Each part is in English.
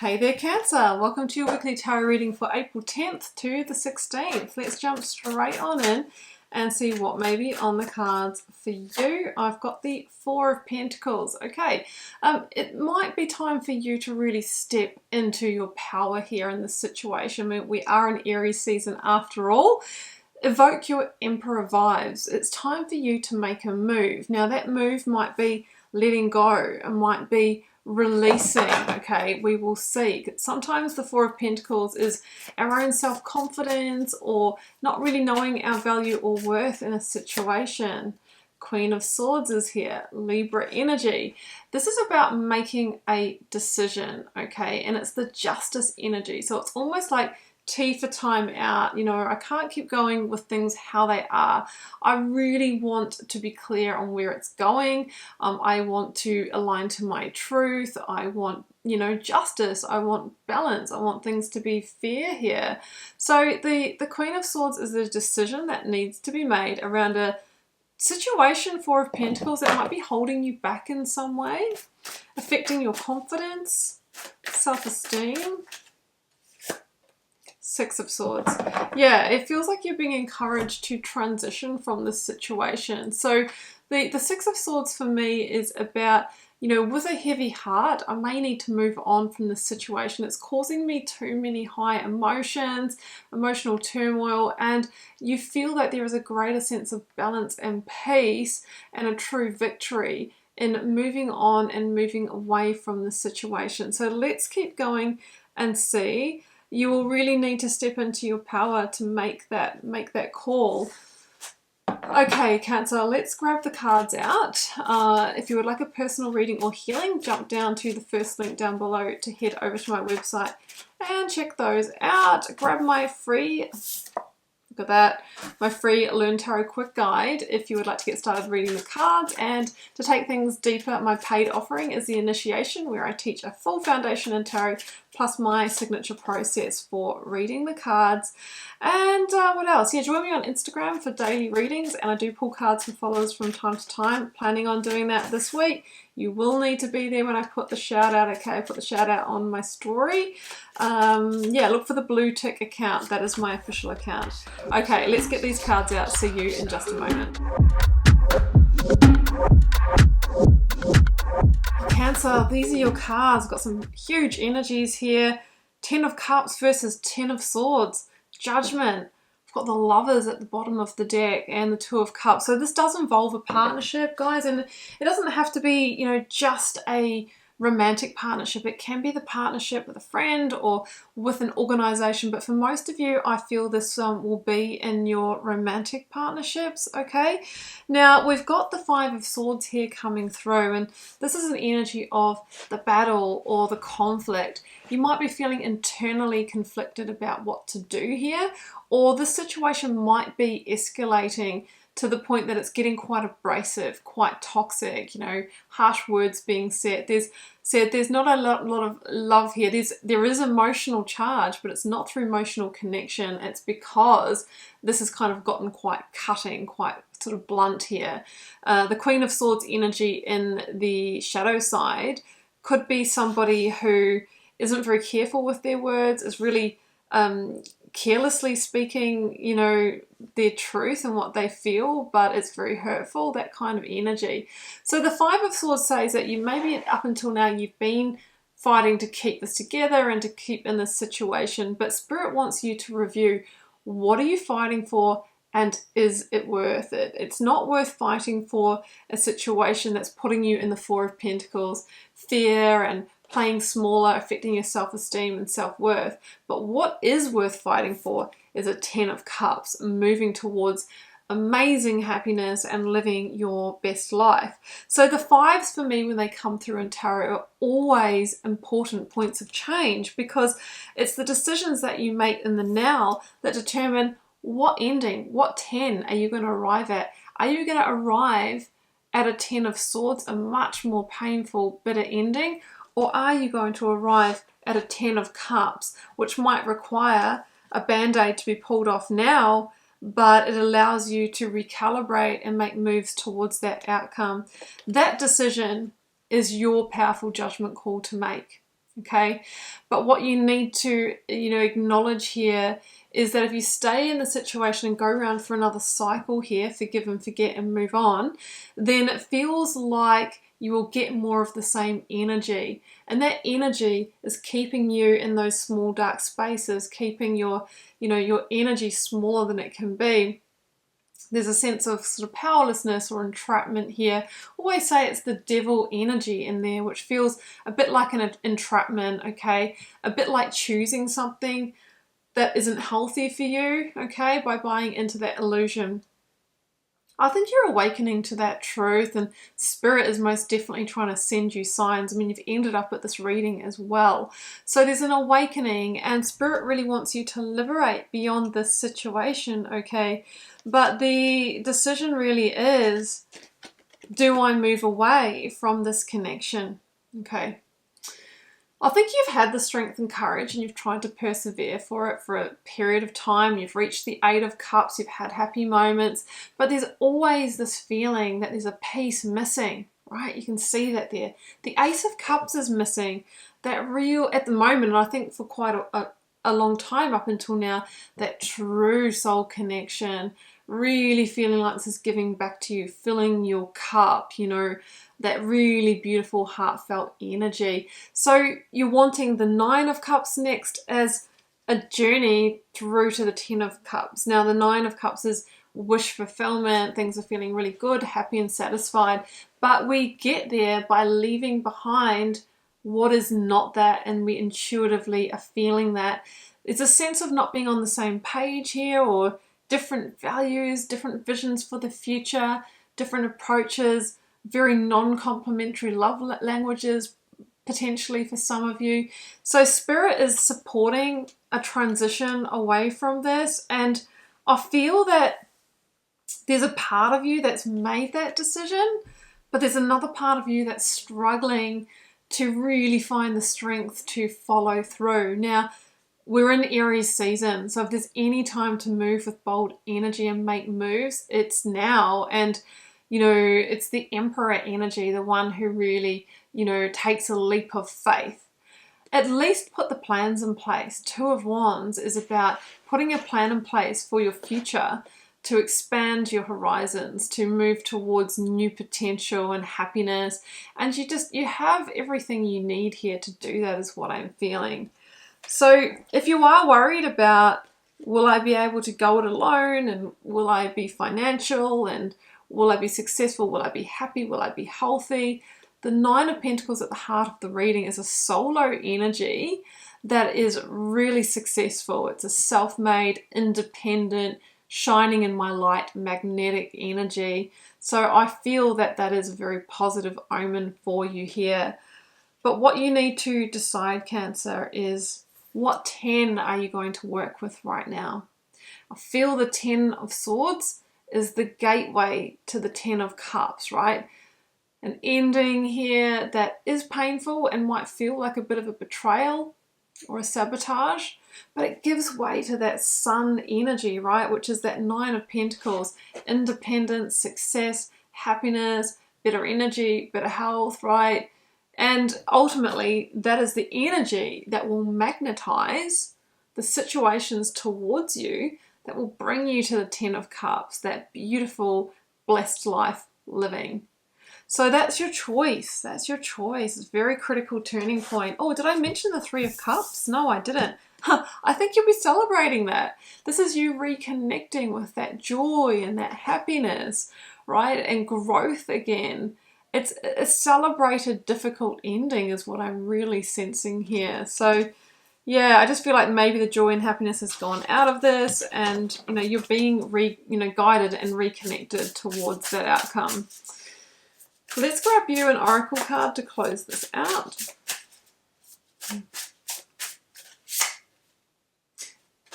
Hey there Cancer, welcome to your weekly tarot reading for April 10th to the 16th. Let's jump straight on in and see what may be on the cards for you. I've got the Four of Pentacles. Okay, it might be time for you to really step into your power here in this situation. I mean, we are in Aries season after all. Evoke your Emperor vibes. It's time for you to make a move. Now that move might be letting go, it might be releasing, okay, we will see. Sometimes the Four of Pentacles is our own self-confidence or not really knowing our value or worth in a situation. Queen of Swords is here, Libra energy. This is about making a decision, okay, and it's the Justice energy. So it's almost like T for time out. You know, I can't keep going with things how they are. I really want to be clear on where it's going. I want to align to my truth. I want, you know, justice. I want balance. I want things to be fair here. So the Queen of Swords is a decision that needs to be made around a situation, Four of Pentacles, that might be holding you back in some way, affecting your confidence, self-esteem. Six of Swords. Yeah, it feels like you're being encouraged to transition from this situation. So the Six of Swords for me is about, you know, with a heavy heart, I may need to move on from this situation. It's causing me too many high emotions, emotional turmoil, and you feel that there is a greater sense of balance and peace and a true victory in moving on and moving away from the situation. So let's keep going and see. You will really need to step into your power to make that call. Okay, Cancer, let's grab the cards out. If you would like a personal reading or healing, jump down to the first link down below to head over to my website and check those out. Grab my free, look at that, my free Learn Tarot Quick Guide if you would like to get started reading the cards. And to take things deeper, my paid offering is the Initiation, where I teach a full foundation in tarot plus my signature process for reading the cards. And what else? Yeah, join me on Instagram for daily readings, and I do pull cards for followers from time to time. Planning on doing that this week. You will need to be there when I put the shout out, okay? I put the shout out on my story. Yeah, look for the blue tick account. That is my official account. Okay, let's get these cards out. See you in just a moment. Cancer, these are your cards. Got some huge energies here. 10 of Cups versus 10 of Swords. Judgment. I've got the Lovers at the bottom of the deck and the Two of Cups. So this does involve a partnership, guys, and it doesn't have to be, you know, just a romantic partnership. It can be the partnership with a friend or with an organization, but for most of you, I feel this will be in your romantic partnerships, okay? Now, we've got the Five of Swords here coming through, and this is an energy of the battle or the conflict. You might be feeling internally conflicted about what to do here, or the situation might be escalating to the point that it's getting quite abrasive, quite toxic, you know, harsh words being said. There's not a lot of love here. There is emotional charge, but it's not through emotional connection. It's because this has kind of gotten quite cutting, quite sort of blunt here. The Queen of Swords energy in the shadow side could be somebody who isn't very careful with their words, is really carelessly speaking, you know, their truth and what they feel, but it's very hurtful, that kind of energy. So the Five of Swords says that you maybe up until now you've been fighting to keep this together and to keep in this situation, but Spirit wants you to review, what are you fighting for and is it worth it? It's not worth fighting for a situation that's putting you in the Four of Pentacles, fear and playing smaller, affecting your self-esteem and self-worth. But what is worth fighting for is a 10 of Cups, moving towards amazing happiness and living your best life. So the fives for me, when they come through in tarot, are always important points of change, because it's the decisions that you make in the now that determine what ending, what 10 are you going to arrive at. Are you going to arrive at a 10 of Swords, a much more painful, bitter ending? Or are you going to arrive at a 10 of Cups, which might require a band-aid to be pulled off now, but it allows you to recalibrate and make moves towards that outcome? That decision is your powerful judgment call to make. okay? But what you need to, acknowledge here is that if you stay in the situation and go around for another cycle here, forgive and forget and move on, then it feels like you will get more of the same energy. And that energy is keeping you in those small dark spaces, keeping your energy smaller than it can be. There's a sense of sort of powerlessness or entrapment here. Always say it's the devil energy in there, which feels a bit like an entrapment, okay? A bit like choosing something that isn't healthy for you, okay, by buying into that illusion. I think you're awakening to that truth, and Spirit is most definitely trying to send you signs. I mean, you've ended up at this reading as well. So there's an awakening, and Spirit really wants you to liberate beyond this situation, okay? But the decision really is, do I move away from this connection, okay? I think you've had the strength and courage and you've tried to persevere for it for a period of time. You've reached the 8 of Cups, you've had happy moments, but there's always this feeling that there's a piece missing, right? You can see that there. The Ace of Cups is missing. That real, at the moment, and I think for quite a long time up until now, that true soul connection, really feeling like this is giving back to you, filling your cup, that really beautiful heartfelt energy. So you're wanting the 9 of Cups next as a journey through to the 10 of Cups. Now the 9 of Cups is wish fulfillment, things are feeling really good, happy and satisfied, but we get there by leaving behind what is not that, and we intuitively are feeling that. It's a sense of not being on the same page here, or different values, different visions for the future, different approaches, very non-complementary love languages potentially for some of you. So Spirit is supporting a transition away from this, and I feel that there's a part of you that's made that decision, but there's another part of you that's struggling to really find the strength to follow through. Now, we're in Aries season, so if there's any time to move with bold energy and make moves, it's now. And it's the Emperor energy, the one who really, takes a leap of faith. At least put the plans in place. 2 of Wands is about putting a plan in place for your future, to expand your horizons, to move towards new potential and happiness. And you have everything you need here to do that, is what I'm feeling. So if you are worried about, will I be able to go it alone, and will I be financial, and will I be successful, will I be happy, will I be healthy? The 9 of Pentacles at the heart of the reading is a solo energy that is really successful. It's a self-made, independent, shining in my light, magnetic energy. So I feel that that is a very positive omen for you here. But what you need to decide, Cancer, is what 10 are you going to work with right now? I feel the 10 of Swords is the gateway to the 10 of Cups, right? An ending here that is painful and might feel like a bit of a betrayal or a sabotage, but it gives way to that Sun energy, right? Which is that 9 of Pentacles, independence, success, happiness, better energy, better health, right? And ultimately, that is the energy that will magnetize the situations towards you that will bring you to the 10 of Cups, that beautiful, blessed life living. So that's your choice. That's your choice. It's a very critical turning point. Oh, did I mention the 3 of Cups? No, I didn't. I think you'll be celebrating that. This is you reconnecting with that joy and that happiness, right? And growth again. It's a celebrated difficult ending is what I'm really sensing here. So yeah, I just feel like maybe the joy and happiness has gone out of this, and you're being guided and reconnected towards that outcome. Let's grab you an oracle card to close this out.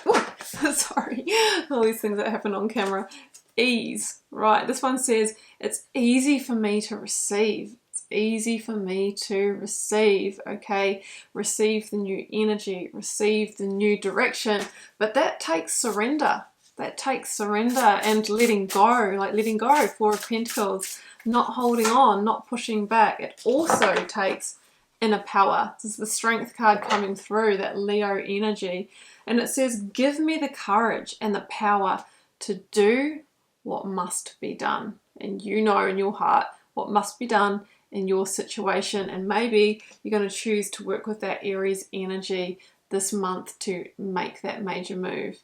Ooh, sorry, all these things that happen on camera. Ease, right? This one says, it's easy for me to receive. It's easy for me to receive, okay? Receive the new energy, receive the new direction, but that takes surrender. That takes surrender and letting go, like letting go. 4 of Pentacles, not holding on, not pushing back. It also takes inner power. This is the Strength card coming through, that Leo energy. And it says, give me the courage and the power to do what must be done. And you know in your heart what must be done in your situation. And maybe you're going to choose to work with that Aries energy this month to make that major move.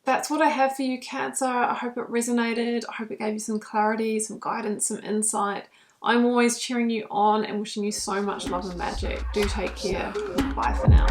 That's what I have for you, Cancer. I hope it resonated. I hope it gave you some clarity, some guidance, some insight. I'm always cheering you on and wishing you so much love and magic. Do take care. Bye for now.